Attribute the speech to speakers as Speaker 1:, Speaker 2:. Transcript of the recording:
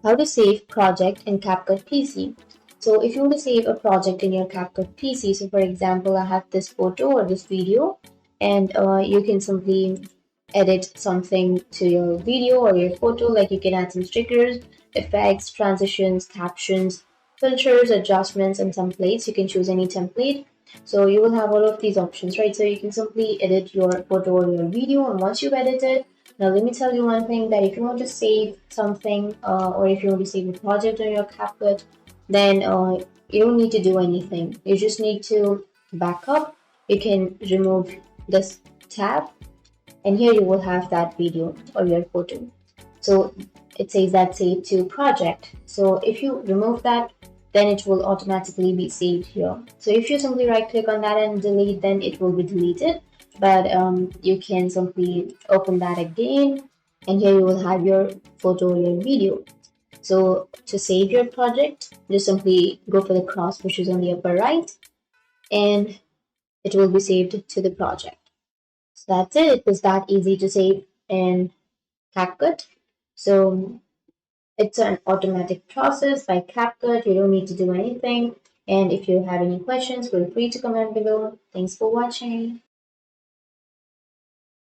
Speaker 1: How to save project in CapCut PC. So if you want to save a project in your CapCut PC, so for example, I have this photo or this video, and you can simply edit something to your video or your photo, like you can add some stickers, effects, transitions, captions, filters, adjustments, and templates. You can choose any template. So you will have all of these options, right? So you can simply edit your photo or your video, and once you've edited, now let me tell you one thing, that if you want to save something or if you want to save a project on your CapCut, then you don't need to do anything. You just need to back up. You can remove this tab, and here you will have that video or your photo. So it says that save to project. So if you remove that, then it will automatically be saved here. So if you simply right click on that and delete, then it will be deleted. But you can simply open that again, and here you will have your photo or your video. So to save your project, just simply go for the cross which is on the upper right, and it will be saved to the project. So that's it. It was that easy to save in CapCut. So it's an automatic process by CapCut. You don't need to do anything. And if you have any questions, feel free to comment below. Thanks for watching.